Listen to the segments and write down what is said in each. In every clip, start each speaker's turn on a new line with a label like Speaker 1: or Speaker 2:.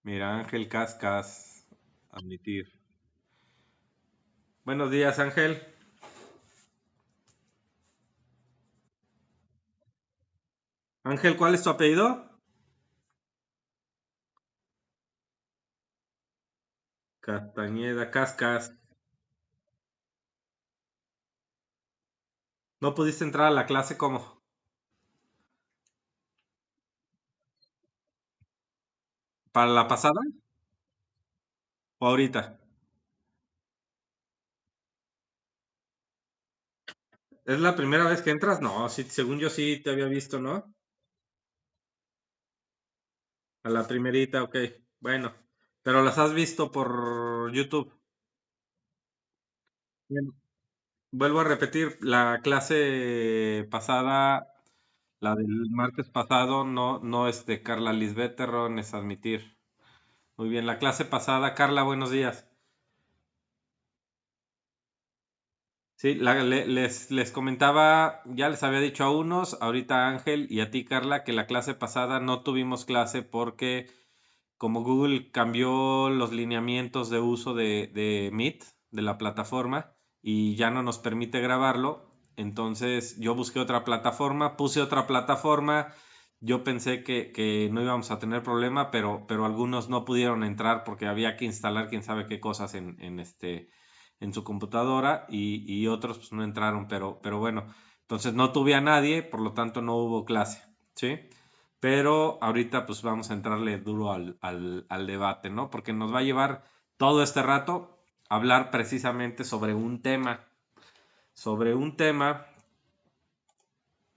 Speaker 1: Mira, Ángel Cascas, admitir. Buenos días, Ángel. Ángel, ¿cuál es tu apellido? Castañeda, Cascas. ¿No pudiste entrar a la clase como? ¿Para la pasada o ahorita? ¿Es la primera vez que entras? No, sí, según yo sí te había visto, ¿no? A la primerita, ok. Bueno, pero las has visto por YouTube. Bien. Vuelvo a repetir, la clase pasada, la del martes pasado, no es de Carla Lisbeth Terrón, es admitir. Muy bien, la clase pasada, Carla, buenos días. Sí, les comentaba, ya les había dicho a unos, ahorita a Ángel y a ti, Carla, que la clase pasada no tuvimos clase porque como Google cambió los lineamientos de uso de Meet, de la plataforma, y ya no nos permite grabarlo, entonces yo busqué otra plataforma, puse otra plataforma, yo pensé que no íbamos a tener problema, pero algunos no pudieron entrar porque había que instalar quién sabe qué cosas en su computadora y otros pues no entraron, pero bueno, entonces no tuve a nadie, por lo tanto no hubo clase, ¿sí? Pero ahorita pues vamos a entrarle duro al debate, ¿no? Porque nos va a llevar todo este rato a hablar precisamente sobre un tema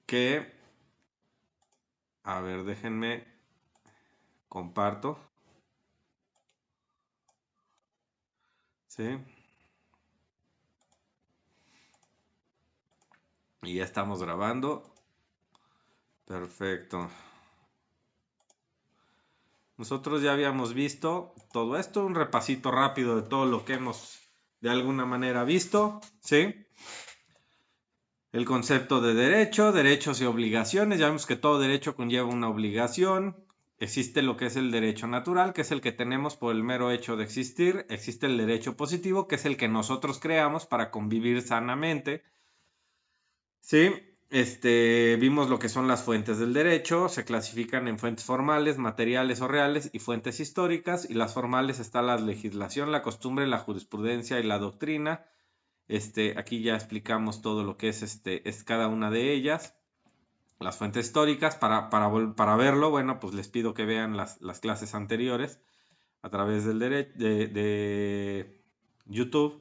Speaker 1: que, a ver, déjenme, comparto, ¿sí? Y ya estamos grabando. Perfecto. Nosotros ya habíamos visto todo esto, un repasito rápido de todo lo que hemos de alguna manera visto, ¿sí? El concepto de derecho, derechos y obligaciones. Ya vemos que todo derecho conlleva una obligación. Existe lo que es el derecho natural, que es el que tenemos por el mero hecho de existir. Existe el derecho positivo, que es el que nosotros creamos para convivir sanamente. Sí, vimos lo que son las fuentes del derecho. Se clasifican en fuentes formales, materiales o reales y fuentes históricas. Y las formales está la legislación, la costumbre, la jurisprudencia y la doctrina. Aquí ya explicamos todo lo que es cada una de ellas. Las fuentes históricas, para verlo, bueno, pues les pido que vean las clases anteriores a través de YouTube.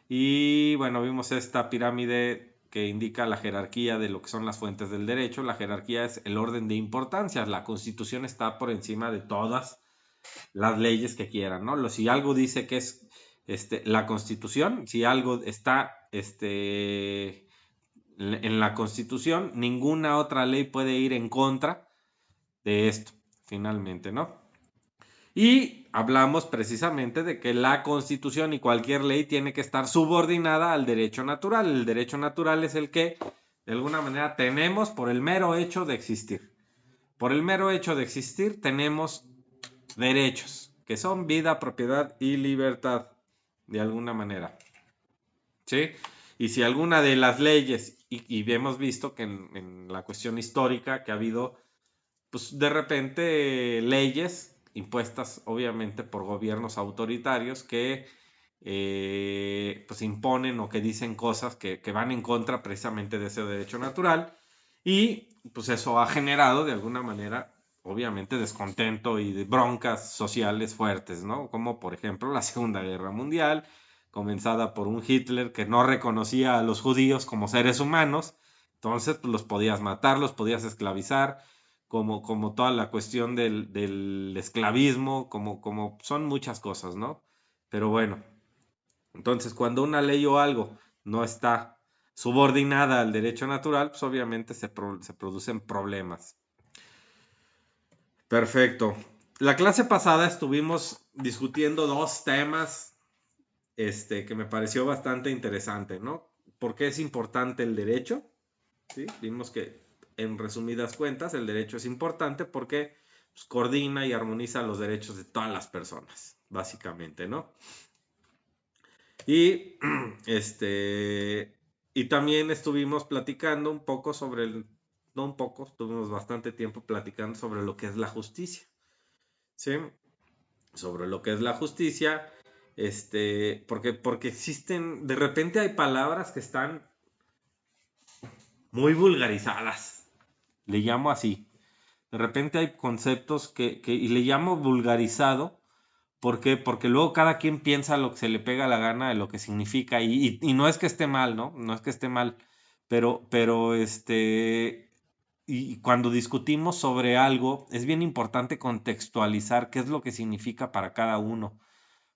Speaker 1: Y bueno, vimos esta pirámide que indica la jerarquía de lo que son las fuentes del derecho. La jerarquía es el orden de importancia. La Constitución está por encima de todas las leyes que quieran, ¿no? Si algo dice que es la Constitución, si algo está en la Constitución, ninguna otra ley puede ir en contra de esto, finalmente, ¿no? Y hablamos precisamente de que la Constitución y cualquier ley tiene que estar subordinada al derecho natural. El derecho natural es el que, de alguna manera, tenemos por el mero hecho de existir. Por el mero hecho de existir, tenemos derechos, que son vida, propiedad y libertad, de alguna manera. ¿Sí? Y si alguna de las leyes, y hemos visto que en la cuestión histórica que ha habido, pues de repente leyes impuestas obviamente por gobiernos autoritarios que pues imponen o que dicen cosas que van en contra precisamente de ese derecho natural y pues eso ha generado de alguna manera obviamente descontento y de broncas sociales fuertes, ¿no? Como por ejemplo la Segunda Guerra Mundial, comenzada por un Hitler que no reconocía a los judíos como seres humanos, entonces pues los podías matar, los podías esclavizar, como toda la cuestión del esclavismo, como son muchas cosas, ¿no? Pero bueno, entonces cuando una ley o algo no está subordinada al derecho natural, pues obviamente se producen problemas. Perfecto. La clase pasada estuvimos discutiendo dos temas, que me pareció bastante interesante, ¿no? ¿Por qué es importante el derecho? ¿Sí? Vimos que, en resumidas cuentas, el derecho es importante porque pues, coordina y armoniza los derechos de todas las personas, básicamente, ¿no? Y y también estuvimos platicando un poco sobre no un poco, estuvimos bastante tiempo platicando sobre lo que es la justicia, ¿sí? Sobre lo que es la justicia, porque existen, de repente hay palabras que están muy vulgarizadas, le llamo así. De repente hay conceptos y le llamo vulgarizado. ¿Por qué? Porque luego cada quien piensa lo que se le pega la gana de lo que significa. Y no es que esté mal, ¿no? No es que esté mal. Pero y cuando discutimos sobre algo, es bien importante contextualizar qué es lo que significa para cada uno.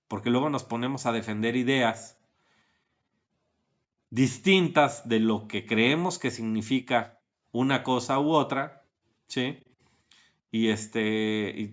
Speaker 1: Porque luego nos ponemos a defender ideas distintas de lo que creemos que significa una cosa u otra, ¿sí?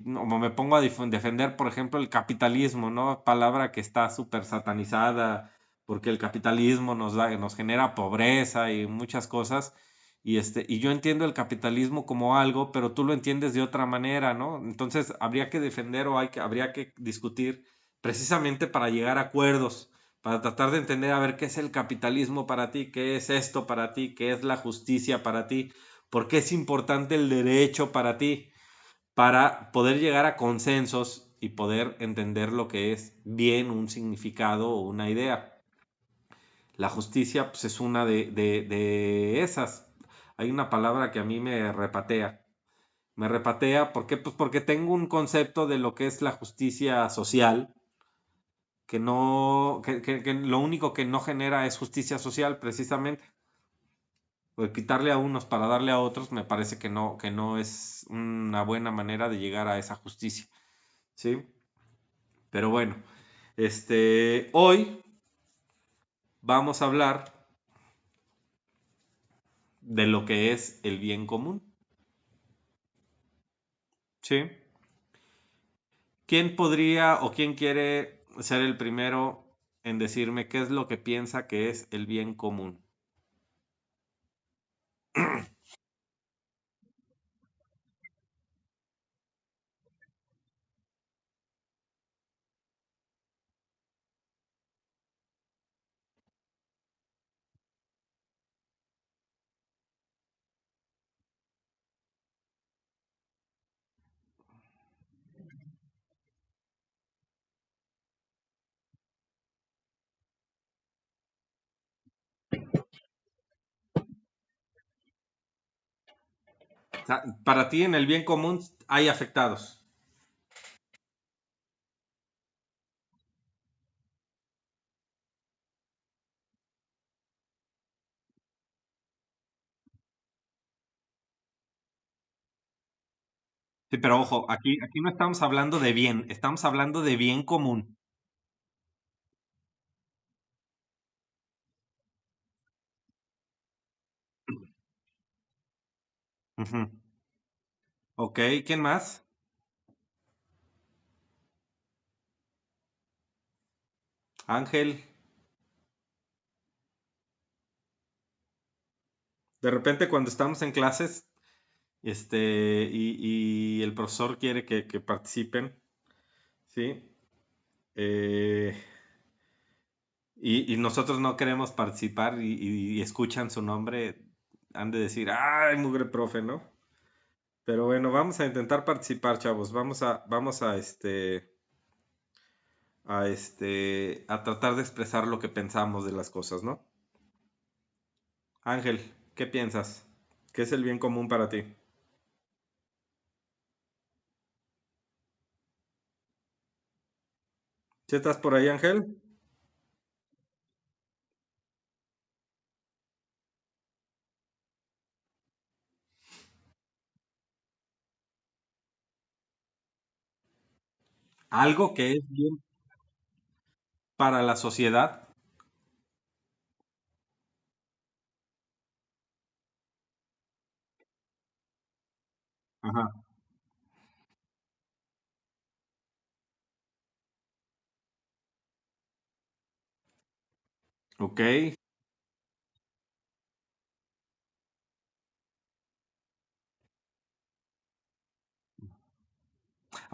Speaker 1: No, me pongo a defender, por ejemplo, el capitalismo, ¿no? Palabra que está súper satanizada, porque el capitalismo nos genera pobreza y muchas cosas. Y yo entiendo el capitalismo como algo, pero tú lo entiendes de otra manera, ¿no? Entonces habría que defender o habría que discutir precisamente para llegar a acuerdos, para tratar de entender a ver qué es el capitalismo para ti, qué es esto para ti, qué es la justicia para ti, por qué es importante el derecho para ti para poder llegar a consensos y poder entender lo que es bien un significado o una idea. La justicia pues, es una de esas. Hay una palabra que a mí me repatea. Me repatea, ¿por qué? Pues porque tengo un concepto de lo que es la justicia social, que no, que lo único que no genera es justicia social, precisamente. Pues quitarle a unos para darle a otros, me parece que no es una buena manera de llegar a esa justicia. ¿Sí? Pero bueno, hoy vamos a hablar de lo que es el bien común. ¿Sí? ¿Quién podría o quién quiere ser el primero en decirme qué es lo que piensa que es el bien común? O sea, para ti en el bien común hay afectados. Sí, pero ojo, aquí no estamos hablando de bien, estamos hablando de bien común. Ujú. Ok, ¿quién más? Ángel. De repente cuando estamos en clases, y el profesor quiere que participen, ¿sí? Eh, y nosotros no queremos participar y escuchan su nombre, han de decir, ¡ay, mugre profe!, ¿no? Pero bueno, vamos a intentar participar, chavos. A tratar de expresar lo que pensamos de las cosas, ¿no? Ángel, ¿qué piensas? ¿Qué es el bien común para ti? ¿Sí estás por ahí, Ángel? Algo que es bien para la sociedad. Ajá. Ok.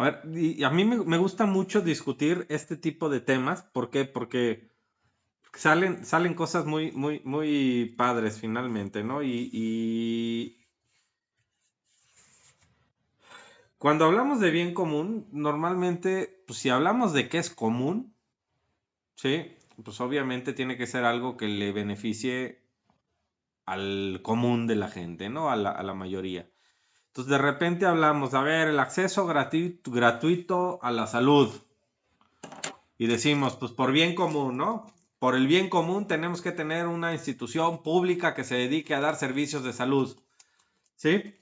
Speaker 1: A ver, y a mí me gusta mucho discutir este tipo de temas. ¿Por qué? Porque salen cosas muy padres finalmente, ¿no? Y cuando hablamos de bien común, normalmente, pues si hablamos de qué es común, ¿sí? Pues obviamente tiene que ser algo que le beneficie al común de la gente, ¿no? A la mayoría. Entonces de repente hablamos, a ver, el acceso gratuito a la salud. Y decimos, pues por bien común, ¿no? Por el bien común tenemos que tener una institución pública que se dedique a dar servicios de salud, ¿sí?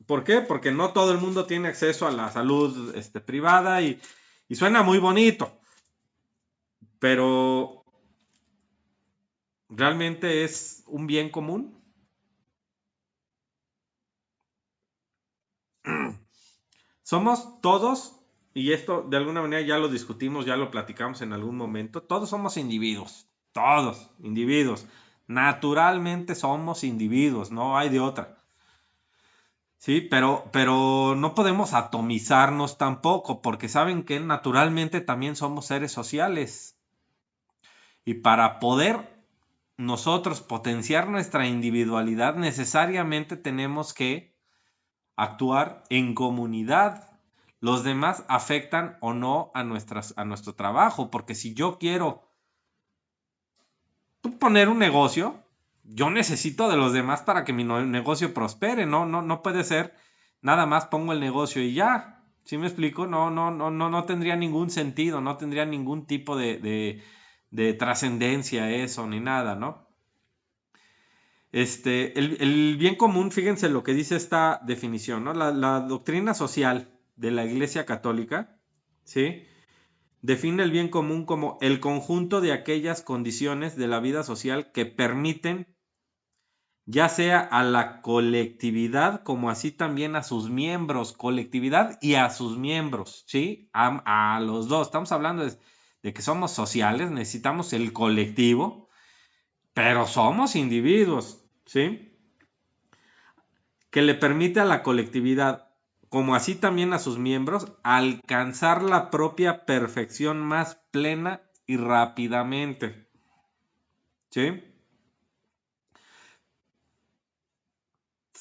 Speaker 1: ¿Por qué? Porque no todo el mundo tiene acceso a la salud privada y suena muy bonito, pero ¿realmente es un bien común? Somos todos, y esto de alguna manera ya lo discutimos, ya lo platicamos en algún momento, todos somos individuos, todos individuos. Naturalmente somos individuos, no hay de otra. Sí, pero no podemos atomizarnos tampoco, porque saben que naturalmente también somos seres sociales. Y para poder nosotros potenciar nuestra individualidad, necesariamente tenemos que actuar en comunidad. Los demás afectan o no a nuestro trabajo, porque si yo quiero poner un negocio, yo necesito de los demás para que mi negocio prospere, no puede ser nada más pongo el negocio y ya. ¿Sí me explico? No tendría ningún sentido, no tendría ningún tipo de trascendencia eso, ni nada, ¿no? El bien común, fíjense lo que dice esta definición, ¿no? La doctrina social de la Iglesia Católica, ¿sí? Define el bien común como el conjunto de aquellas condiciones de la vida social que permiten, ya sea a la colectividad como así también a sus miembros, colectividad y a sus miembros, ¿sí? A los dos. Estamos hablando de que somos sociales, necesitamos el colectivo, pero somos individuos, ¿sí? Que le permite a la colectividad, como así también a sus miembros, alcanzar la propia perfección más plena y rápidamente. ¿Sí?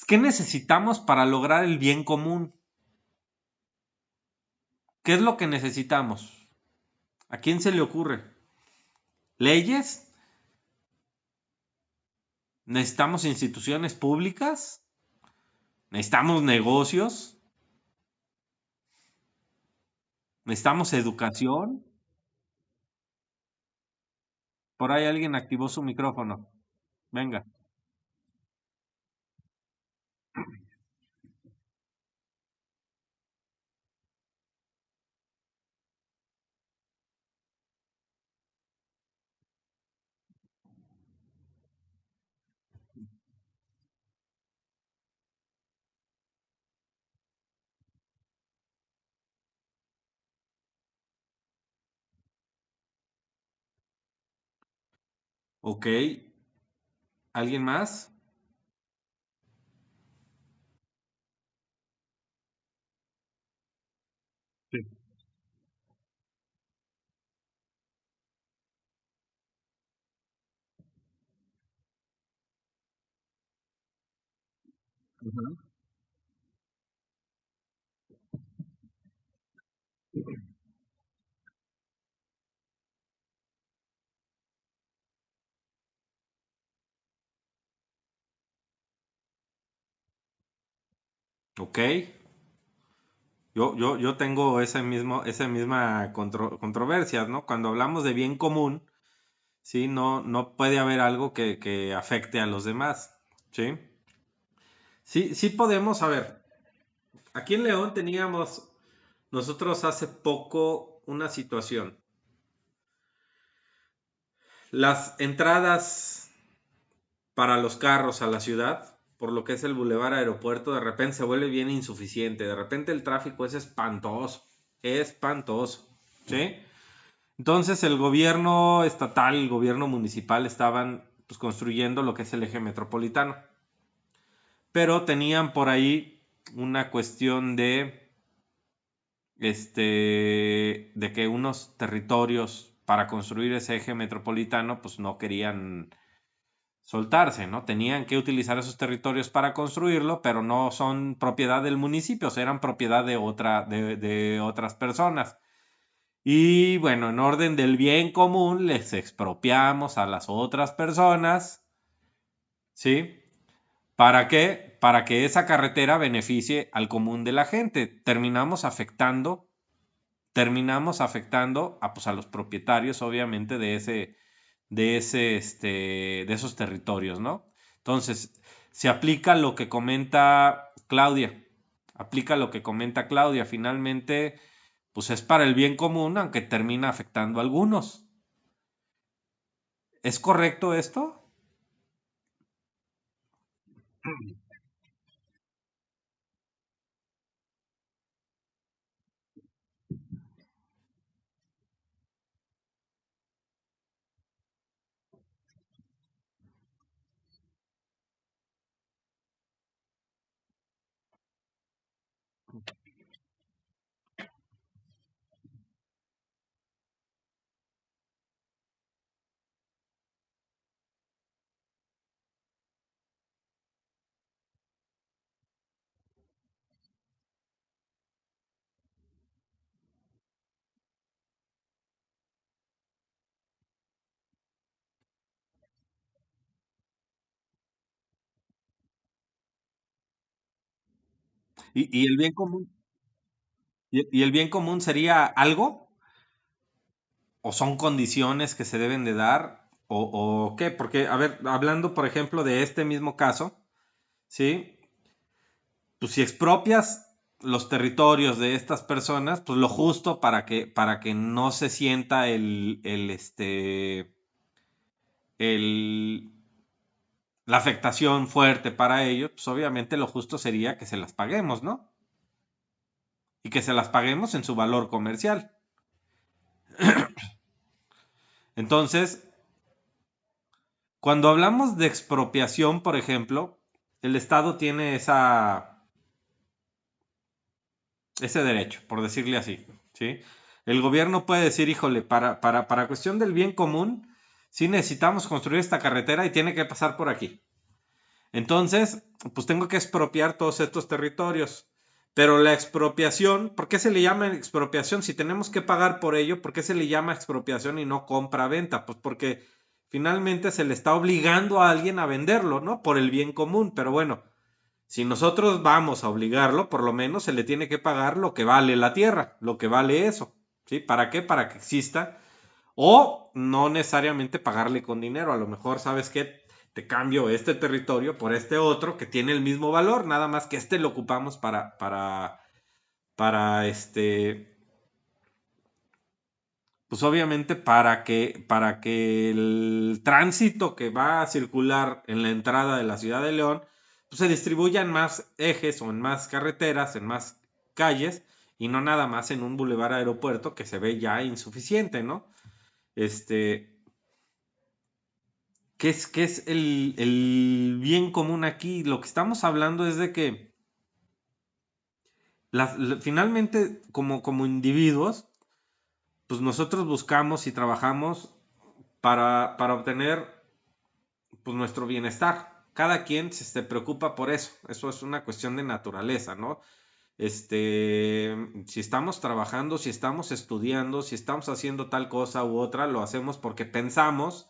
Speaker 1: ¿Qué necesitamos para lograr el bien común? ¿Qué es lo que necesitamos? ¿A quién se le ocurre? ¿Leyes? ¿Necesitamos instituciones públicas? ¿Necesitamos negocios? ¿Necesitamos educación? Por ahí alguien activó su micrófono. Venga. Ok. ¿Alguien más? Sí. Ujú. Ok. Yo tengo esa misma controversia, ¿no? Cuando hablamos de bien común, ¿sí? No puede haber algo que afecte a los demás, ¿sí? Sí, sí podemos, a ver, aquí en León teníamos nosotros hace poco una situación. Las entradas para los carros a la ciudad, por lo que es el Boulevard Aeropuerto, de repente se vuelve bien insuficiente, de repente el tráfico es espantoso, ¿sí? Entonces el gobierno estatal, el gobierno municipal estaban pues, construyendo lo que es el eje metropolitano. Pero tenían por ahí una cuestión de de que unos territorios para construir ese eje metropolitano, pues no querían soltarse, ¿no? Tenían que utilizar esos territorios para construirlo, pero no son propiedad del municipio, eran propiedad de otras personas. Y bueno, en orden del bien común, les expropiamos a las otras personas, ¿sí? ¿Para qué? Para que esa carretera beneficie al común de la gente. Terminamos afectando a, pues, a los propietarios, obviamente, de esos territorios, ¿no? Entonces, se aplica lo que comenta Claudia. Aplica lo que comenta Claudia. Finalmente, pues es para el bien común, aunque termina afectando a algunos. ¿Es correcto esto? ¿Y el bien común? ¿Y el bien común sería algo? ¿O son condiciones que se deben de dar? O qué? Porque, a ver, hablando, por ejemplo, de este mismo caso, ¿sí? Pues si expropias los territorios de estas personas, pues lo justo para que no se sienta el, la afectación fuerte para ellos, pues obviamente lo justo sería que se las paguemos, ¿no? Y que se las paguemos en su valor comercial. Entonces, cuando hablamos de expropiación, por ejemplo, el Estado tiene ese derecho, por decirle así, ¿sí? El gobierno puede decir, híjole, para cuestión del bien común, sí necesitamos construir esta carretera y tiene que pasar por aquí. Entonces, pues tengo que expropiar todos estos territorios. Pero la expropiación, ¿por qué se le llama expropiación? Si tenemos que pagar por ello, ¿por qué se le llama expropiación y no compra-venta? Pues porque finalmente se le está obligando a alguien a venderlo, ¿no? Por el bien común. Pero bueno, si nosotros vamos a obligarlo, por lo menos se le tiene que pagar lo que vale la tierra, lo que vale eso. ¿Sí? ¿Para qué? Para que exista. O no necesariamente pagarle con dinero. A lo mejor, ¿sabes qué? Te cambio este territorio por este otro que tiene el mismo valor, nada más que este lo ocupamos para pues obviamente para que el tránsito que va a circular en la entrada de la ciudad de León, pues se distribuya en más ejes o en más carreteras, en más calles, y no nada más en un bulevar aeropuerto que se ve ya insuficiente, ¿no? Este, qué es bien común aquí? Lo que estamos hablando es de que finalmente, como individuos, pues nosotros buscamos y trabajamos para obtener pues, nuestro bienestar. Cada quien se preocupa por eso. Eso es una cuestión de naturaleza, ¿no? Si estamos trabajando, si estamos estudiando, si estamos haciendo tal cosa u otra, lo hacemos porque pensamos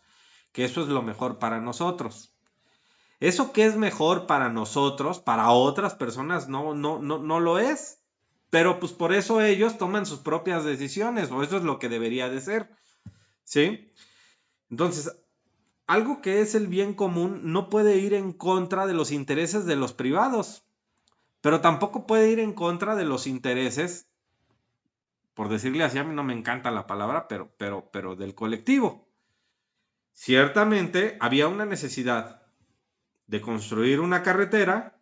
Speaker 1: que eso es lo mejor para nosotros. Eso que es mejor para nosotros, para otras personas no lo es. Pero pues por eso ellos toman sus propias decisiones, o eso es lo que debería de ser, ¿sí? Entonces, algo que es el bien común no puede ir en contra de los intereses de los privados, pero tampoco puede ir en contra de los intereses, por decirle así, a mí no me encanta la palabra, pero del colectivo. Ciertamente había una necesidad de construir una carretera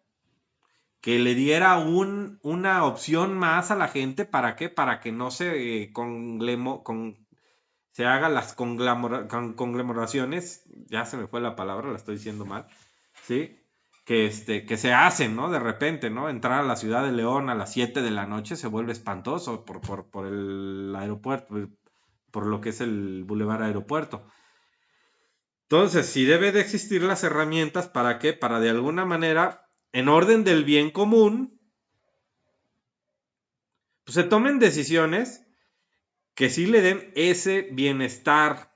Speaker 1: que le diera una opción más a la gente. ¿Para qué? Para que no se, se hagan las conglomeraciones, ya se me fue la palabra, la estoy diciendo mal, ¿sí? que se hacen, ¿no? De repente, ¿no? Entrar a la ciudad de León a las 7 de la noche se vuelve espantoso por el aeropuerto, por lo que es el Boulevard Aeropuerto. Entonces, sí debe de existir las herramientas para que, para de alguna manera, en orden del bien común, pues se tomen decisiones que sí le den ese bienestar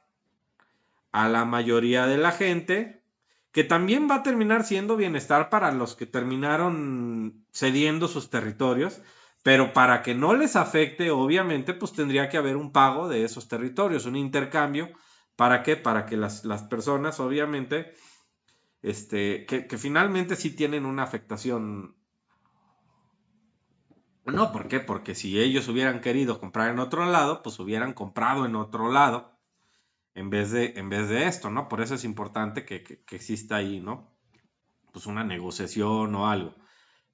Speaker 1: a la mayoría de la gente, que también va a terminar siendo bienestar para los que terminaron cediendo sus territorios, pero para que no les afecte, obviamente, pues tendría que haber un pago de esos territorios, un intercambio. ¿Para qué? Para que las personas, obviamente, que finalmente sí tienen una afectación. No, ¿por qué? Porque si ellos hubieran querido comprar en otro lado, pues hubieran comprado en otro lado en vez de esto, ¿no? Por eso es importante que exista ahí, ¿no? Pues una negociación o algo.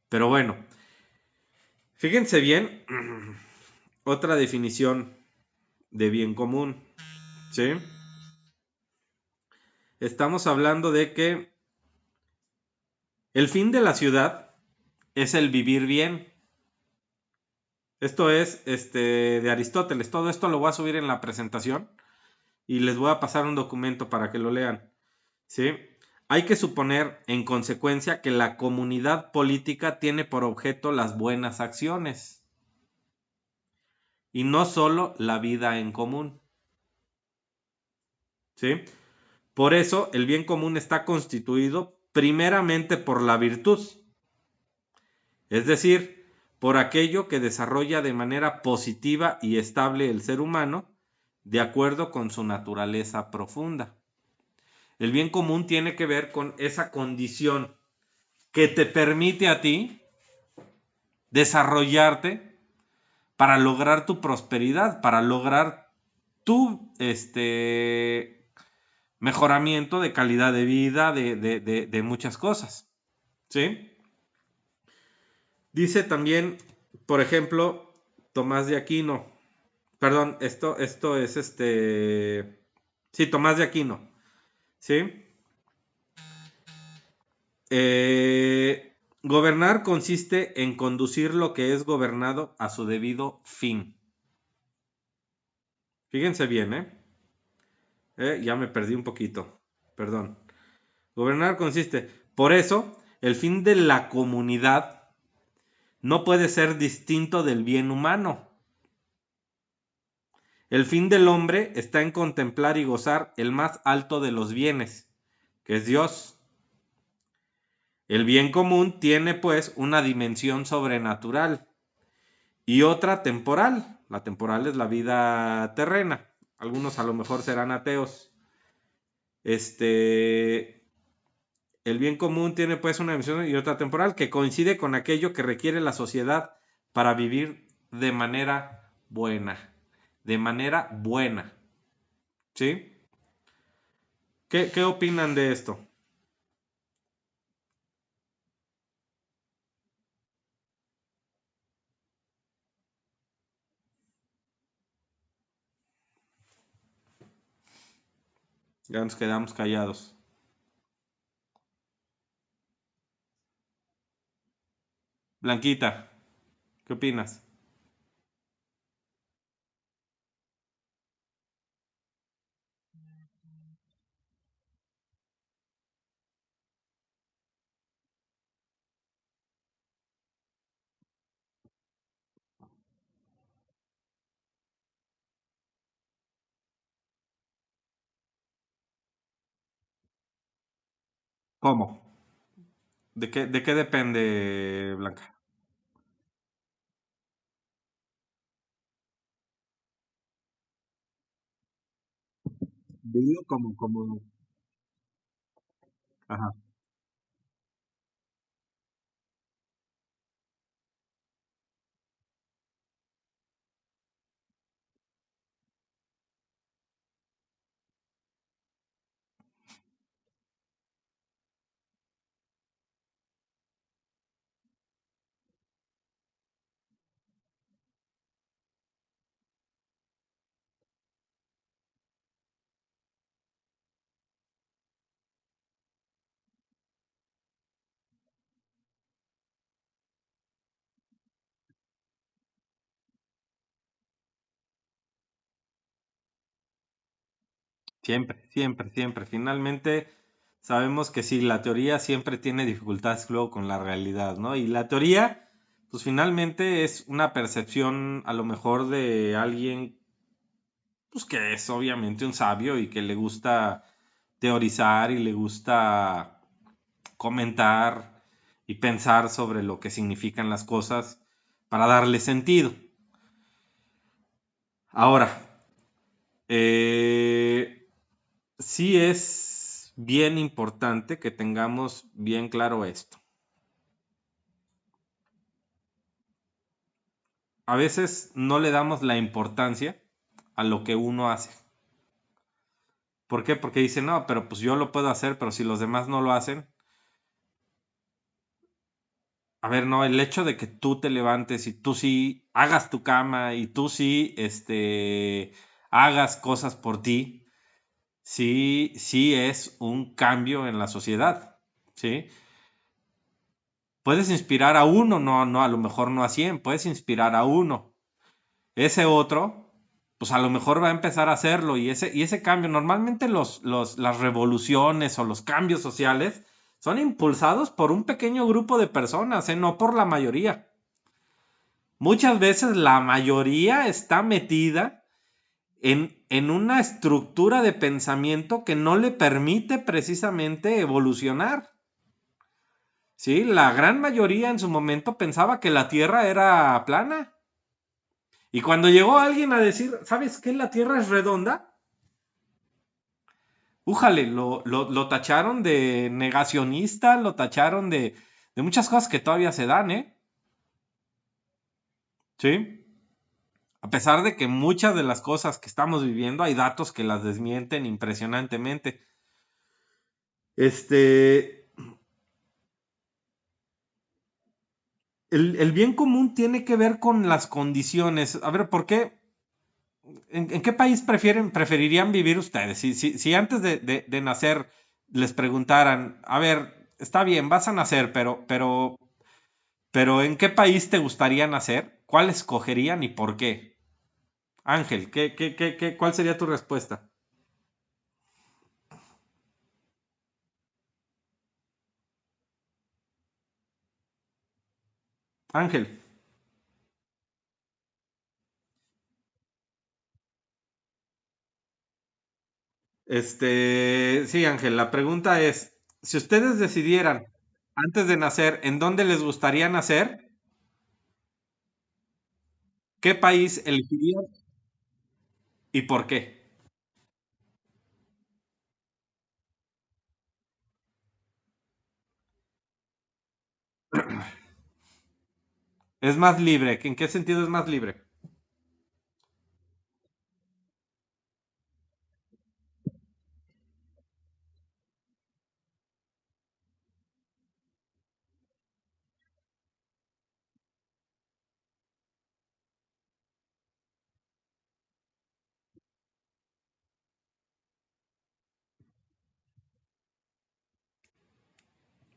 Speaker 1: Pero bueno, fíjense bien, otra definición de bien común, ¿sí? Estamos hablando de que el fin de la ciudad es el vivir bien. Esto es de Aristóteles. Todo esto lo voy a subir en la presentación y les voy a pasar un documento para que lo lean. ¿Sí? Hay que suponer, en consecuencia, que la comunidad política tiene por objeto las buenas acciones y no solo la vida en común. ¿Sí? Por eso, el bien común está constituido primeramente por la virtud, es decir, por aquello que desarrolla de manera positiva y estable el ser humano, de acuerdo con su naturaleza profunda. El bien común tiene que ver con esa condición que te permite a ti desarrollarte para lograr tu prosperidad, para lograr tu mejoramiento de calidad de vida, de muchas cosas. ¿Sí? Dice también, por ejemplo, Tomás de Aquino. Perdón, esto es Sí, Tomás de Aquino. ¿Sí? Gobernar consiste en conducir lo que es gobernado a su debido fin. Fíjense bien, ¿eh? Ya me perdí un poquito. Perdón. Gobernar consiste. Por eso, el fin de la comunidad no puede ser distinto del bien humano. El fin del hombre está en contemplar y gozar el más alto de los bienes, que es Dios. El bien común tiene pues una dimensión sobrenatural y otra temporal. La temporal es la vida terrena. Algunos a lo mejor serán ateos. El bien común tiene pues una dimensión y otra temporal que coincide con aquello que requiere la sociedad para vivir de manera buena. De manera buena. ¿Sí? ¿Qué opinan de esto? Ya nos quedamos callados. Blanquita, ¿qué opinas? ¿Cómo? ¿De qué depende, Blanca? Digo como. Ajá. Siempre, siempre, siempre. Finalmente, sabemos que sí, la teoría siempre tiene dificultades luego con la realidad, ¿no? Y la teoría, pues finalmente es una percepción a lo mejor de alguien, pues que es obviamente un sabio y que le gusta teorizar y le gusta comentar y pensar sobre lo que significan las cosas para darle sentido. Ahora, eh, sí es bien importante que tengamos bien claro esto. A veces no le damos la importancia a lo que uno hace. ¿Por qué? Porque dicen, no, pero pues yo lo puedo hacer, pero si los demás no lo hacen. A ver, no, el hecho de que tú te levantes y tú sí hagas tu cama y tú sí, hagas cosas por ti, sí, sí es un cambio en la sociedad, ¿sí? Puedes inspirar a uno, no, no, a lo mejor no a 100, puedes inspirar a uno. Ese otro, pues a lo mejor va a empezar a hacerlo y ese cambio, normalmente las revoluciones o los cambios sociales son impulsados por un pequeño grupo de personas, no por la mayoría. Muchas veces la mayoría está metida en una estructura de pensamiento que no le permite precisamente evolucionar. ¿Sí? La gran mayoría en su momento pensaba que la Tierra era plana. Y cuando llegó alguien a decir, ¿sabes qué? La Tierra es redonda. Újale, lo tacharon de negacionista, lo tacharon de muchas cosas que todavía se dan, ¿eh? ¿Sí? A pesar de que muchas de las cosas que estamos viviendo hay datos que las desmienten impresionantemente. Este, el bien común tiene que ver con las condiciones. A ver, ¿por qué? ¿En qué país preferirían vivir ustedes? Si antes de nacer les preguntaran, a ver, está bien, vas a nacer, pero ¿en qué país te gustaría nacer? ¿Cuál escogerían y por qué? Ángel, ¿cuál sería tu respuesta? Ángel, sí, Ángel, la pregunta es, si ustedes decidieran antes de nacer en dónde les gustaría nacer, ¿qué país elegirían y por qué? Es más libre. ¿En qué sentido es más libre?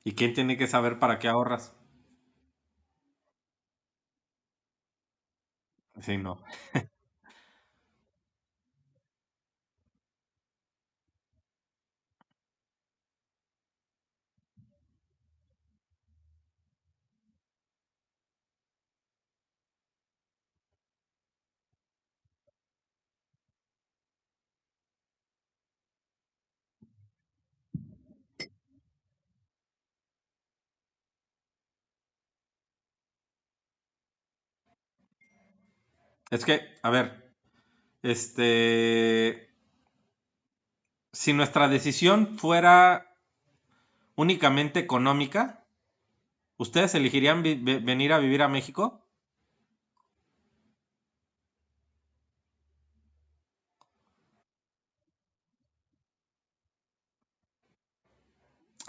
Speaker 1: ¿Y quién tiene que saber para qué ahorras? Sí, no. Es que, a ver, este, si nuestra decisión fuera únicamente económica, ¿ustedes elegirían venir a vivir a México?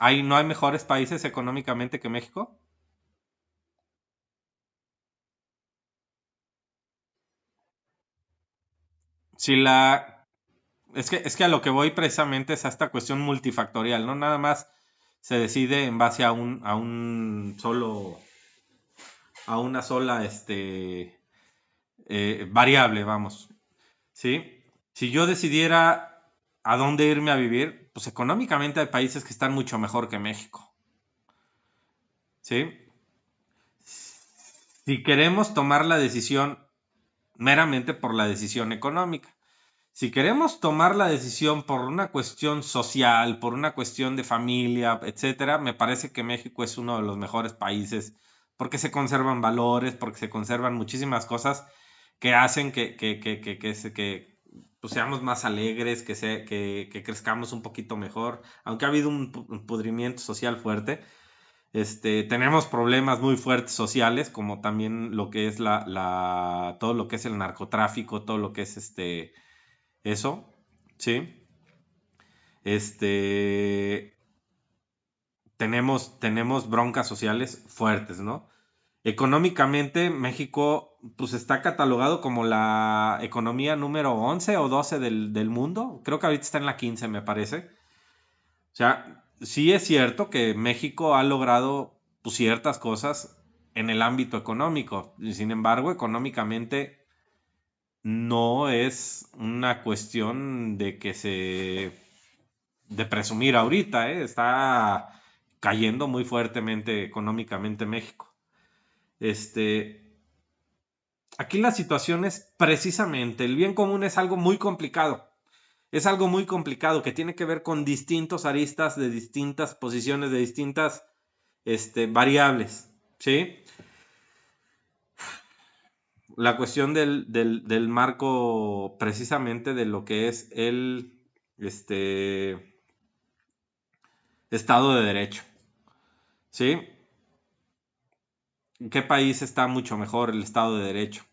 Speaker 1: ¿No hay mejores países económicamente que México? Si la, es que a lo que voy precisamente es a esta cuestión multifactorial, no nada más se decide en base a un solo, a una sola, variable, vamos, ¿sí? Si yo decidiera a dónde irme a vivir, pues económicamente hay países que están mucho mejor que México, ¿sí? Si queremos tomar la decisión meramente por la decisión económica. Si queremos tomar la decisión por una cuestión social, por una cuestión de familia, etcétera, me parece que México es uno de los mejores países porque se conservan valores, porque se conservan muchísimas cosas que hacen pues, seamos más alegres, que crezcamos un poquito mejor, aunque ha habido un pudrimiento social fuerte. Tenemos problemas muy fuertes sociales, como también lo que es todo lo que es el narcotráfico, todo lo que es eso, ¿sí? Este, tenemos broncas sociales fuertes, ¿no? Económicamente, México, pues está catalogado como la economía número 11 o 12 del mundo. Creo que ahorita está en la 15, me parece. O sea, sí es cierto que México ha logrado pues, ciertas cosas en el ámbito económico. Sin embargo, económicamente no es una cuestión de presumir ahorita, ¿eh? Está cayendo muy fuertemente económicamente México. Este, Aquí la situación es precisamente, el bien común es algo muy complicado. Es algo muy complicado que tiene que ver con distintos aristas de distintas posiciones, de distintas variables, ¿sí? La cuestión del marco precisamente de lo que es el este, Estado de Derecho, ¿sí? ¿En qué país está mucho mejor el Estado de Derecho?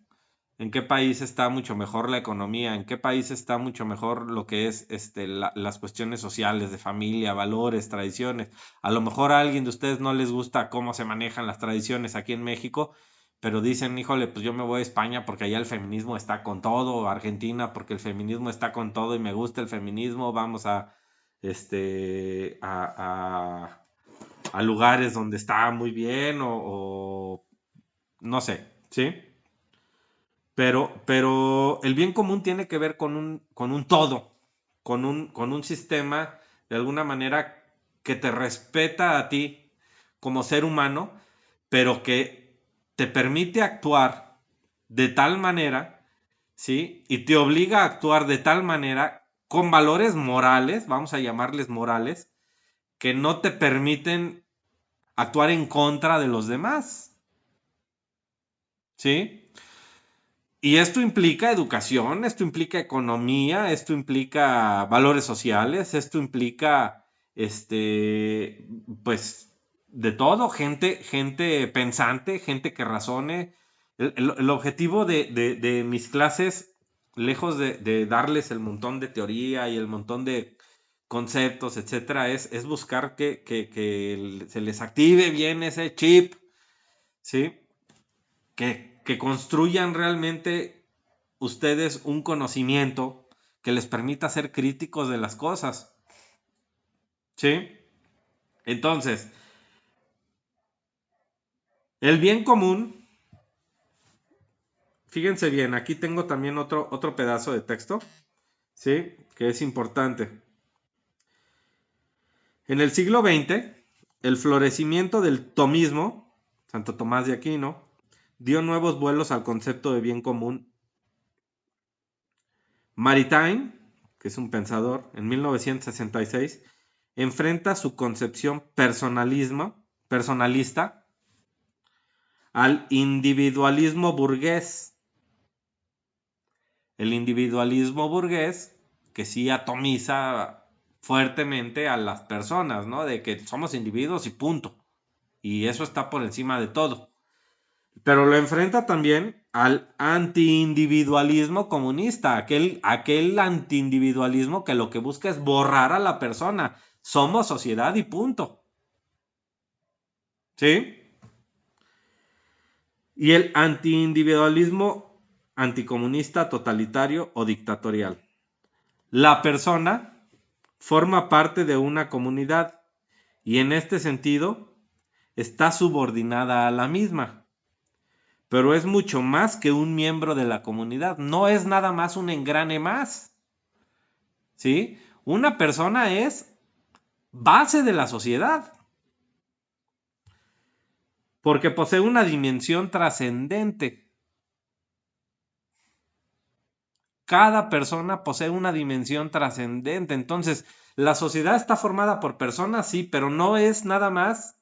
Speaker 1: ¿En qué país está mucho mejor la economía? ¿En qué país está mucho mejor lo que es las cuestiones sociales de familia, valores, tradiciones? A lo mejor a alguien de ustedes no les gusta cómo se manejan las tradiciones aquí en México, pero dicen, híjole, pues yo me voy a España porque allá el feminismo está con todo, o a Argentina porque el feminismo está con todo y me gusta el feminismo, vamos a lugares donde está muy bien o no sé, ¿sí? Pero el bien común tiene que ver con un todo, con un sistema de alguna manera que te respeta a ti como ser humano, pero que te permite actuar de tal manera, ¿sí? Y te obliga a actuar de tal manera con valores morales, vamos a llamarles morales, que no te permiten actuar en contra de los demás, ¿sí? Y esto implica educación, esto implica economía, esto implica valores sociales, esto implica, pues, de todo, gente pensante, gente que razone. El objetivo de mis clases, lejos de darles el montón de teoría y el montón de conceptos, etcétera, es buscar que se les active bien ese chip, ¿sí? Que construyan realmente ustedes un conocimiento que les permita ser críticos de las cosas. ¿Sí? Entonces, el bien común, fíjense bien, aquí tengo también otro pedazo de texto, ¿sí? Que es importante. En el siglo XX, el florecimiento del tomismo, Santo Tomás de Aquino, dio nuevos vuelos al concepto de bien común. Maritain, que es un pensador, en 1966, enfrenta su concepción personalista al individualismo burgués. El individualismo burgués que sí atomiza fuertemente a las personas, ¿no? De que somos individuos y punto. Y eso está por encima de todo. Pero lo enfrenta también al antiindividualismo comunista, aquel antiindividualismo que lo que busca es borrar a la persona. Somos sociedad y punto. ¿Sí? Y el antiindividualismo anticomunista, totalitario o dictatorial. La persona forma parte de una comunidad y en este sentido está subordinada a la misma, pero es mucho más que un miembro de la comunidad, no es nada más un engrane más, ¿sí? Una persona es base de la sociedad, porque posee una dimensión trascendente. Cada persona posee una dimensión trascendente. Entonces, la sociedad está formada por personas, sí, pero no es nada más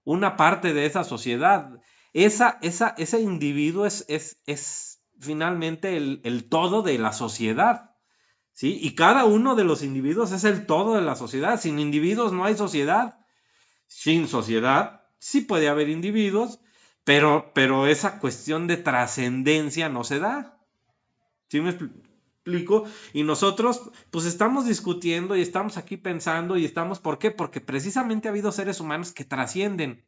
Speaker 1: una parte de esa sociedad. Ese individuo es finalmente el todo de la sociedad, ¿sí? Y cada uno de los individuos es el todo de la sociedad. Sin individuos no hay sociedad. Sin sociedad sí puede haber individuos, pero esa cuestión de trascendencia no se da. ¿Sí me explico? Y nosotros pues estamos discutiendo y estamos aquí pensando y estamos, ¿por qué? Porque precisamente ha habido seres humanos que trascienden.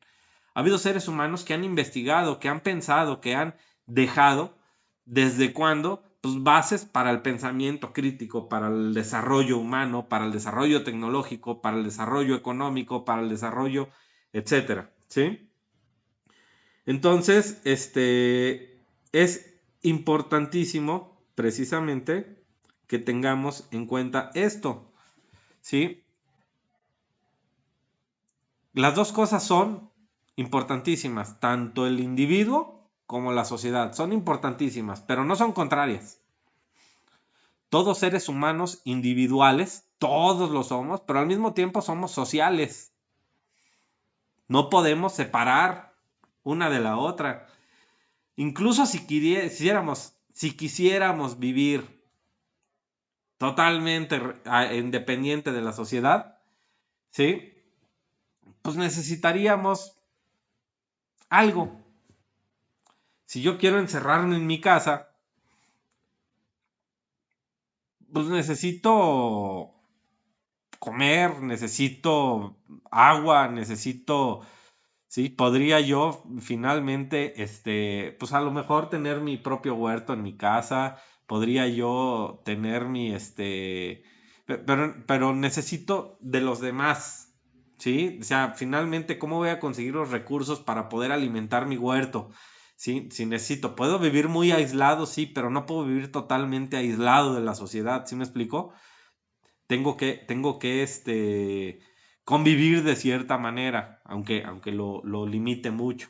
Speaker 1: Ha habido seres humanos que han investigado, que han pensado, que han dejado, ¿desde cuándo? Pues bases para el pensamiento crítico, para el desarrollo humano, para el desarrollo tecnológico, para el desarrollo económico, para el desarrollo, etcétera, ¿sí? Entonces, es importantísimo precisamente que tengamos en cuenta esto, ¿sí? Las dos cosas son importantísimas, tanto el individuo como la sociedad, son importantísimas, pero no son contrarias. Todos seres humanos individuales, todos lo somos, pero al mismo tiempo somos sociales. No podemos separar una de la otra. Incluso si quisiéramos vivir totalmente independiente de la sociedad, ¿sí? Pues necesitaríamos algo. Si yo quiero encerrarme en mi casa, pues necesito comer, necesito agua, necesito, sí, podría yo finalmente, pues a lo mejor tener mi propio huerto en mi casa, podría yo tener pero necesito de los demás, ¿sí? O sea, finalmente, ¿cómo voy a conseguir los recursos para poder alimentar mi huerto? Sí, si necesito, puedo vivir muy aislado, sí, pero no puedo vivir totalmente aislado de la sociedad, ¿sí me explico? Tengo que convivir de cierta manera, aunque lo limite mucho.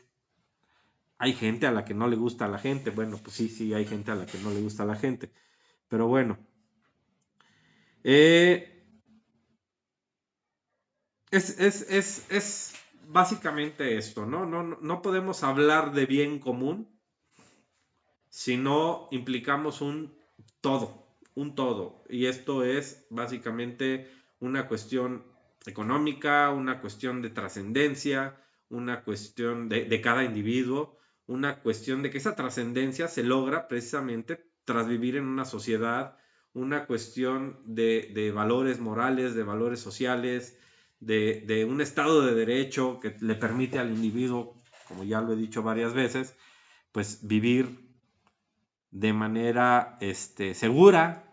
Speaker 1: Hay gente a la que no le gusta a la gente, bueno, pues sí, hay gente a la que no le gusta a la gente, pero bueno, eh, es básicamente esto, ¿no? No podemos hablar de bien común si no implicamos un todo. Y esto es básicamente una cuestión económica, una cuestión de trascendencia, una cuestión de cada individuo, una cuestión de que esa trascendencia se logra precisamente tras vivir en una sociedad, una cuestión de valores morales, de valores sociales, de un estado de derecho que le permite al individuo, como ya lo he dicho varias veces, pues vivir de manera segura.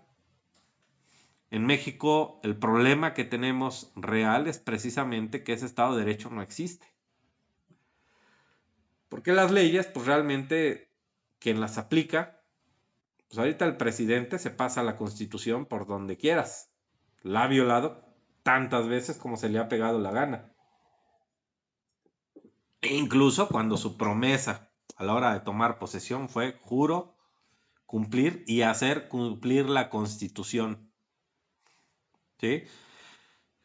Speaker 1: En México el problema que tenemos real es precisamente que ese Estado de Derecho no existe. Porque las leyes, pues realmente quien las aplica, pues ahorita el presidente se pasa la Constitución por donde quieras. La ha violado tantas veces como se le ha pegado la gana. E incluso cuando su promesa a la hora de tomar posesión fue, juro, cumplir y hacer cumplir la Constitución. ¿Sí?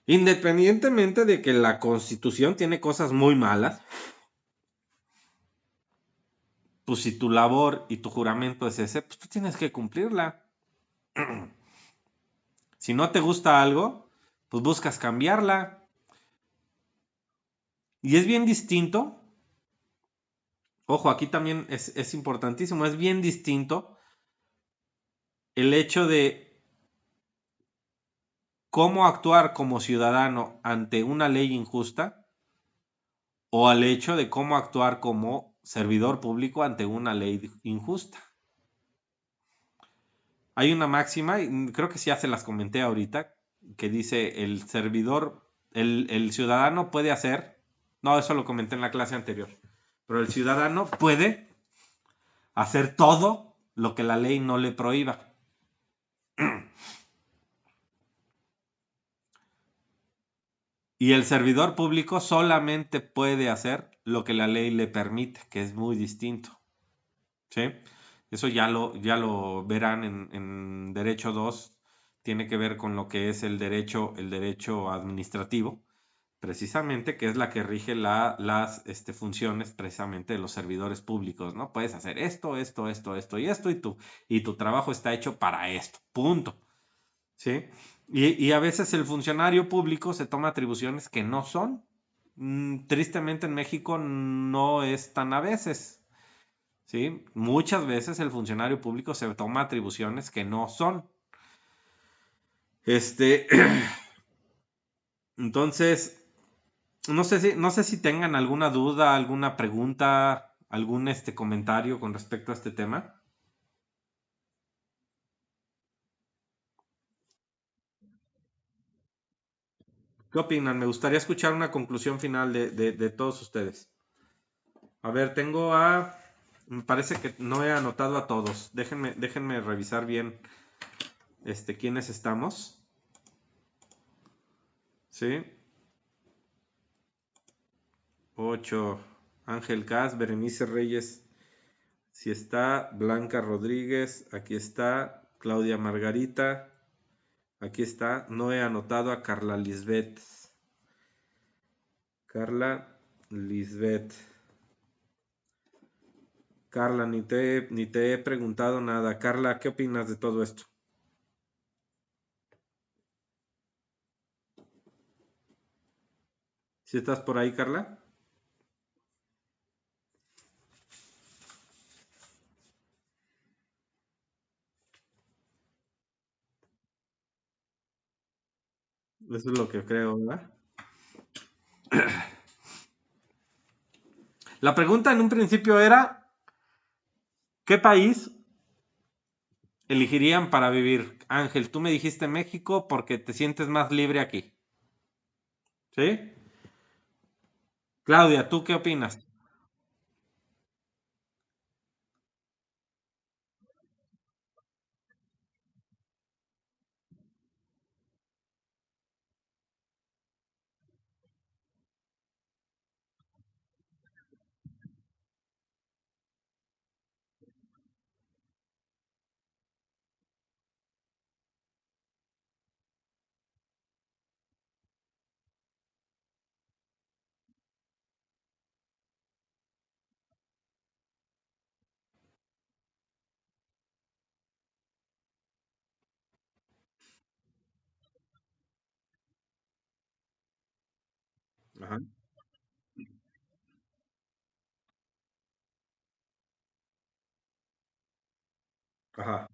Speaker 1: Independientemente de que la Constitución tiene cosas muy malas, pues si tu labor y tu juramento es ese, pues tú tienes que cumplirla. Si no te gusta algo, pues buscas cambiarla. Y es bien distinto, ojo, aquí también es importantísimo, es bien distinto el hecho de cómo actuar como ciudadano ante una ley injusta o al hecho de cómo actuar como servidor público ante una ley injusta. Hay una máxima, y creo que ya se las comenté ahorita, que dice el servidor, el ciudadano puede hacer, no, eso lo comenté en la clase anterior, pero el ciudadano puede hacer todo lo que la ley no le prohíba. Y el servidor público solamente puede hacer lo que la ley le permite, que es muy distinto. ¿Sí? Eso ya lo verán en Derecho 2. Tiene que ver con lo que es el derecho administrativo, precisamente, que es la que rige las funciones precisamente de los servidores públicos, ¿no? Puedes hacer esto, esto, esto, esto y esto, y tu trabajo está hecho para esto, punto. ¿Sí? Y a veces el funcionario público se toma atribuciones que no son. Tristemente en México no es tan a veces. ¿Sí? Muchas veces el funcionario público se toma atribuciones que no son. Este, entonces, no sé si tengan alguna duda, alguna pregunta, algún comentario con respecto a este tema. ¿Qué opinan? Me gustaría escuchar una conclusión final de todos ustedes. A ver, me parece que no he anotado a todos. Déjenme revisar bien, quiénes estamos. ¿Sí? 8. Ángel Cas, Berenice Reyes. Si está Blanca Rodríguez, aquí está Claudia Margarita, aquí está. No he anotado a Carla Lisbeth. Carla Lisbeth. Carla, ni te he preguntado nada. Carla, ¿qué opinas de todo esto? ¿Si estás por ahí, Carla? Eso es lo que creo, ¿verdad? La pregunta en un principio era, ¿qué país elegirían para vivir? Ángel, tú me dijiste México porque te sientes más libre aquí. ¿Sí? Claudia, ¿tú qué opinas? Ajá, ajá,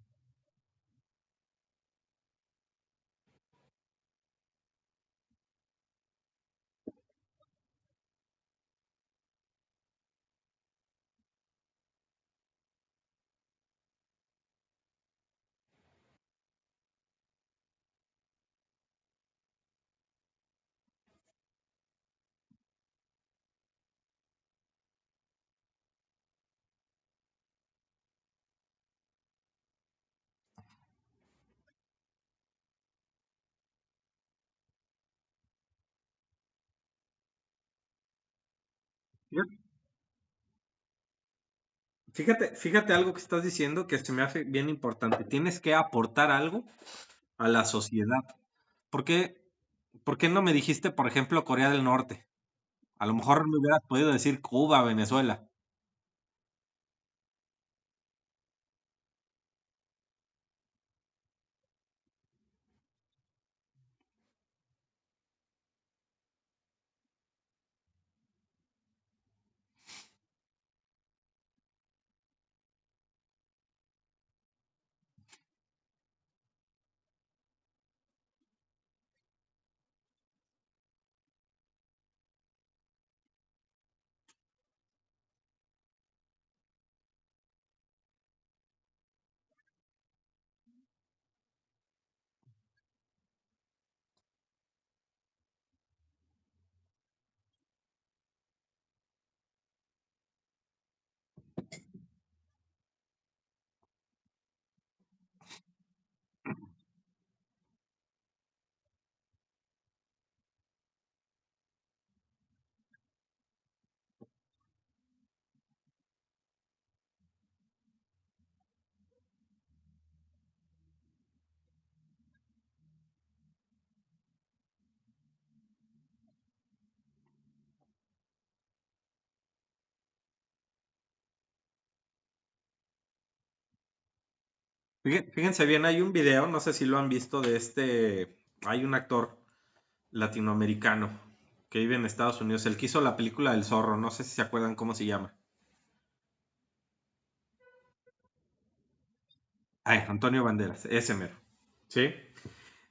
Speaker 1: Fíjate algo que estás diciendo que se me hace bien importante. Tienes que aportar algo a la sociedad. ¿Por qué, por qué no me dijiste, por ejemplo, Corea del Norte? A lo mejor me hubieras podido decir Cuba, Venezuela. Fíjense bien, hay un video, no sé si lo han visto, hay un actor latinoamericano que vive en Estados Unidos, el que hizo la película del zorro, no sé si se acuerdan cómo se llama. Ay, Antonio Banderas, ese mero, ¿sí?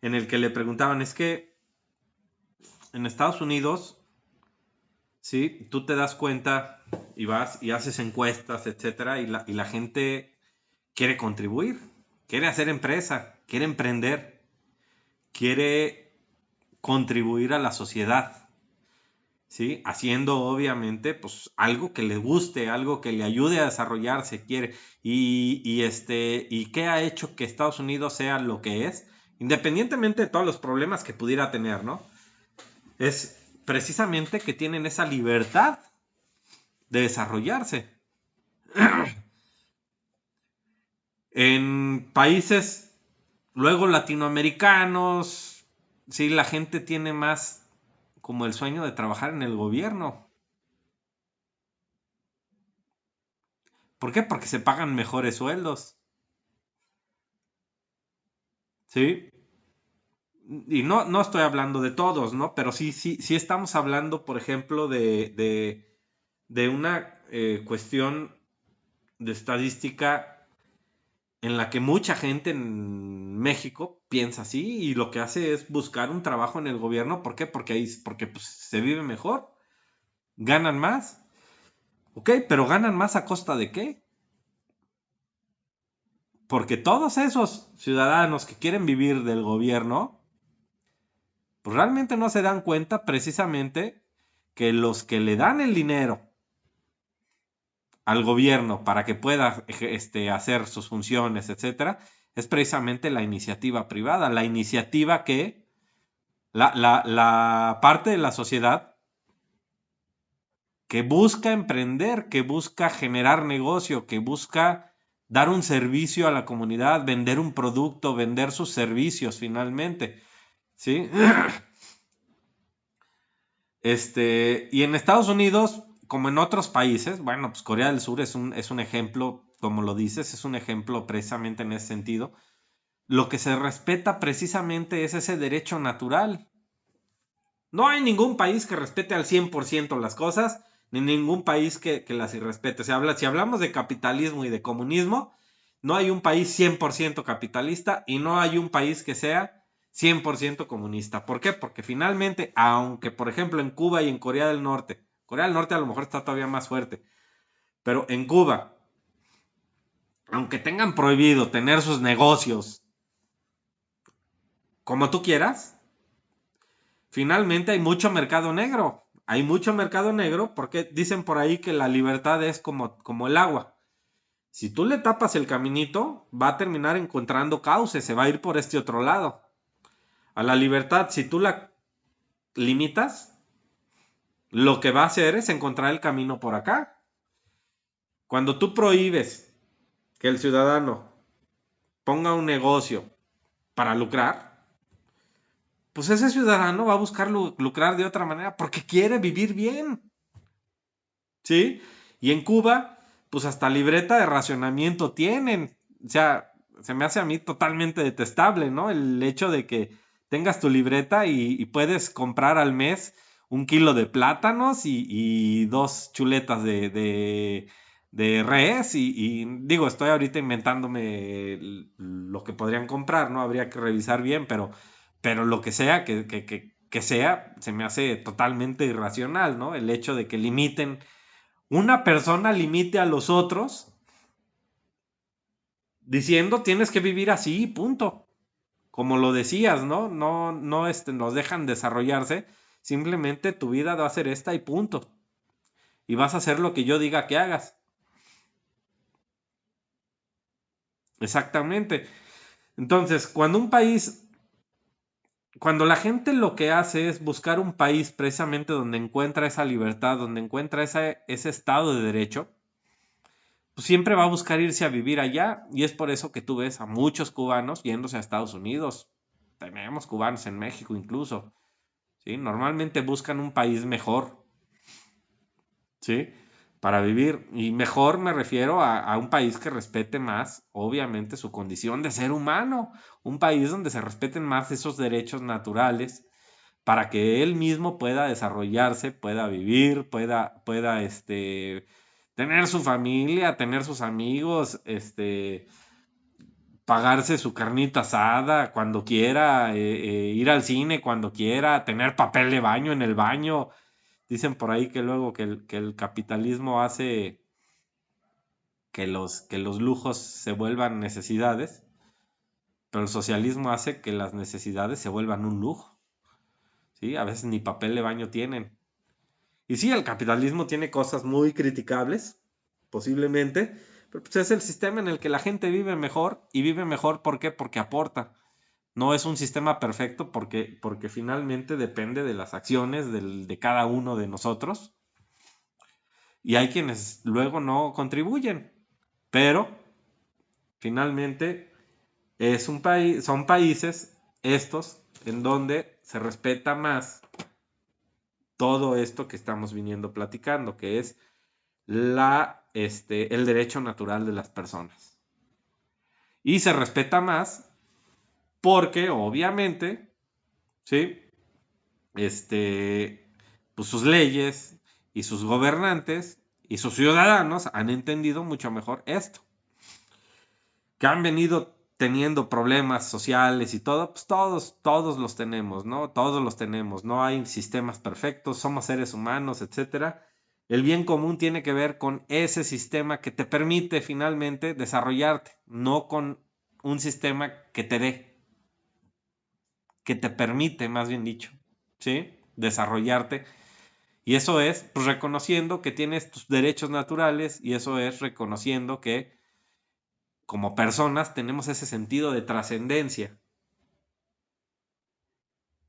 Speaker 1: En el que le preguntaban, es que en Estados Unidos, ¿sí? Tú te das cuenta y vas y haces encuestas, etcétera, y la gente quiere contribuir, quiere hacer empresa, quiere emprender, quiere contribuir a la sociedad, ¿sí? Haciendo obviamente pues algo que le guste, algo que le ayude a desarrollarse, quiere. ¿Y qué ha hecho que Estados Unidos sea lo que es? Independientemente de todos los problemas que pudiera tener, ¿no? Es precisamente que tienen esa libertad de desarrollarse. En países luego latinoamericanos, sí, la gente tiene más como el sueño de trabajar en el gobierno. ¿Por qué? Porque se pagan mejores sueldos, ¿sí? Y no estoy hablando de todos, ¿no? Pero sí estamos hablando, por ejemplo, de una cuestión de estadística en la que mucha gente en México piensa así y lo que hace es buscar un trabajo en el gobierno. ¿Por qué? Porque pues, se vive mejor, ganan más. Ok, pero ganan más a costa de qué? Porque todos esos ciudadanos que quieren vivir del gobierno, pues realmente no se dan cuenta precisamente que los que le dan el dinero al gobierno para que pueda hacer sus funciones, etcétera, es precisamente la iniciativa privada, la iniciativa que la parte de la sociedad que busca emprender, que busca generar negocio, que busca dar un servicio a la comunidad, vender un producto, vender sus servicios finalmente, ¿sí? Y en Estados Unidos, como en otros países, bueno, pues Corea del Sur es un ejemplo, como lo dices, es un ejemplo precisamente en ese sentido. Lo que se respeta precisamente es ese derecho natural. No hay ningún país que respete al 100% las cosas, ni ningún país que las irrespete. Si hablamos de capitalismo y de comunismo, no hay un país 100% capitalista y no hay un país que sea 100% comunista. ¿Por qué? Porque finalmente, aunque por ejemplo en Cuba y en Corea del Norte a lo mejor está todavía más fuerte, pero en Cuba, aunque tengan prohibido tener sus negocios como tú quieras, finalmente hay mucho mercado negro. Hay mucho mercado negro porque dicen por ahí que la libertad es como el agua. Si tú le tapas el caminito, va a terminar encontrando cauce, se va a ir por este otro lado. A la libertad, si tú la limitas, lo que va a hacer es encontrar el camino por acá. Cuando tú prohíbes que el ciudadano ponga un negocio para lucrar, pues ese ciudadano va a buscar lucrar de otra manera porque quiere vivir bien. ¿Sí? Y en Cuba, pues hasta libreta de racionamiento tienen. O sea, se me hace a mí totalmente detestable, ¿no? El hecho de que tengas tu libreta y puedes comprar al mes 1 kilo de plátanos y dos chuletas de res. Digo, estoy ahorita inventándome lo que podrían comprar, ¿no? Habría que revisar bien, pero lo que sea que sea, se me hace totalmente irracional, ¿no? El hecho de que limiten una persona limite a los otros diciendo tienes que vivir así, punto. Como lo decías, ¿no? No nos dejan desarrollarse. Simplemente tu vida va a ser esta y punto. Y vas a hacer lo que yo diga que hagas. Exactamente. Entonces, cuando la gente lo que hace es buscar un país precisamente donde encuentra esa libertad, donde encuentra ese estado de derecho, pues siempre va a buscar irse a vivir allá y es por eso que tú ves a muchos cubanos yéndose a Estados Unidos. Tenemos cubanos en México incluso, ¿sí? Normalmente buscan un país mejor, ¿sí? para vivir. Y mejor me refiero a un país que respete más, obviamente, su condición de ser humano. Un país donde se respeten más esos derechos naturales para que él mismo pueda desarrollarse, pueda vivir, pueda tener su familia, tener sus amigos, pagarse su carnita asada cuando quiera, ir al cine cuando quiera, tener papel de baño en el baño. Dicen por ahí que luego que el capitalismo hace que los lujos se vuelvan necesidades, pero el socialismo hace que las necesidades se vuelvan un lujo. ¿Sí? A veces ni papel de baño tienen. Y sí, el capitalismo tiene cosas muy criticables, posiblemente, pero pues es el sistema en el que la gente vive mejor y vive mejor ¿por qué? Porque aporta. No es un sistema perfecto porque finalmente depende de las acciones de cada uno de nosotros y hay quienes luego no contribuyen, pero finalmente son países estos en donde se respeta más todo esto que estamos viniendo platicando, que es el derecho natural de las personas. Y se respeta más porque, obviamente, ¿sí? Pues sus leyes y sus gobernantes y sus ciudadanos han entendido mucho mejor esto. Que han venido teniendo problemas sociales y todo, pues todos los tenemos, ¿no? Todos los tenemos, no hay sistemas perfectos, somos seres humanos, etcétera. El bien común tiene que ver con ese sistema que te permite finalmente desarrollarte, no con un sistema que te dé, que te permite, más bien dicho, ¿sí? Desarrollarte. Y eso es pues, reconociendo que tienes tus derechos naturales y eso es reconociendo que como personas tenemos ese sentido de trascendencia,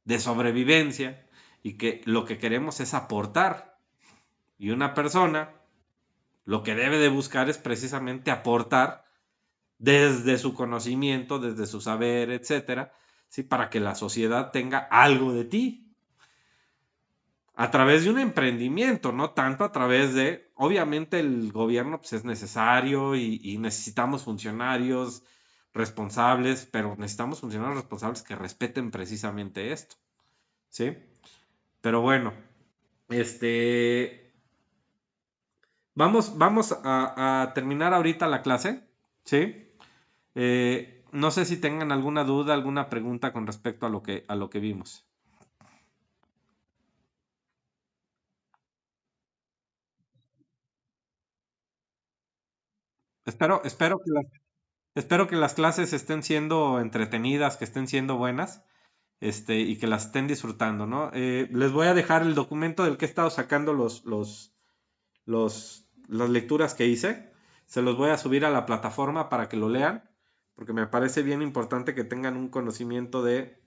Speaker 1: de sobrevivencia y que lo que queremos es aportar. Y una persona lo que debe de buscar es precisamente aportar desde su conocimiento, desde su saber, etcétera, ¿sí? Para que la sociedad tenga algo de ti. A través de un emprendimiento, no tanto a través de, obviamente el gobierno pues, es necesario y necesitamos funcionarios responsables, pero necesitamos funcionarios responsables que respeten precisamente esto, ¿sí? Pero bueno, este, vamos a terminar ahorita la clase, ¿sí? No sé si tengan alguna duda, alguna pregunta con respecto a lo que vimos. Espero que las clases estén siendo entretenidas, que estén siendo buenas, y que las estén disfrutando, ¿no? Les voy a dejar el documento del que he estado sacando las lecturas que hice. Se los voy a subir a la plataforma para que lo lean, porque me parece bien importante que tengan un conocimiento pues,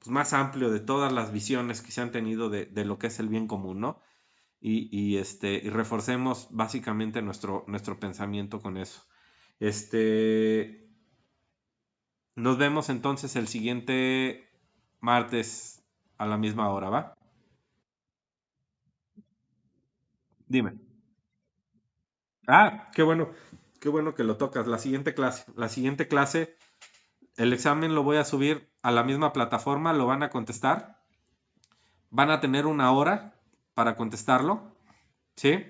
Speaker 1: más amplio de todas las visiones que se han tenido de lo que es el bien común, ¿no? Y reforcemos básicamente nuestro pensamiento con eso. Este, Nos vemos entonces el siguiente martes a la misma hora, ¿va? Dime. Ah, qué bueno que lo tocas. La siguiente clase, el examen lo voy a subir a la misma plataforma, lo van a contestar. Van a tener una hora para contestarlo, ¿sí?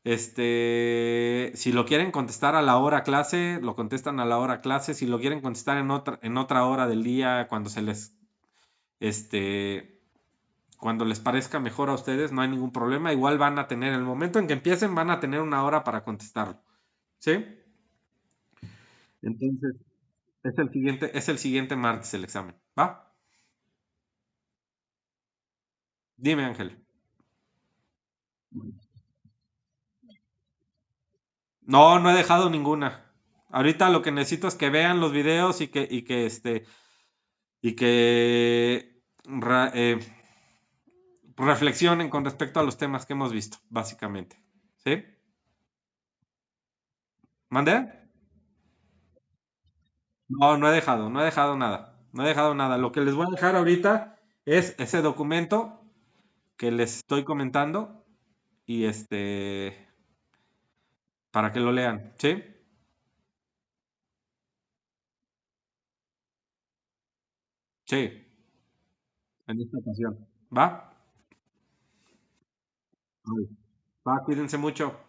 Speaker 1: Si lo quieren contestar a la hora clase, lo contestan a la hora clase. Si lo quieren contestar en otra hora del día, este, cuando les parezca mejor a ustedes, no hay ningún problema. Igual van a tener, el momento en que empiecen, van a tener una hora para contestarlo. ¿Sí? Entonces, es el siguiente martes el examen. ¿Va? Dime, Ángel. No, no he dejado ninguna. Ahorita lo que necesito es que vean los videos y que reflexionen con respecto a los temas que hemos visto, básicamente. ¿Sí? ¿Mandé? No, no he dejado nada. No he dejado nada. Lo que les voy a dejar ahorita es ese documento que les estoy comentando y para que lo lean, ¿sí? Sí, en esta ocasión. ¿Va? Vale. Va, cuídense mucho.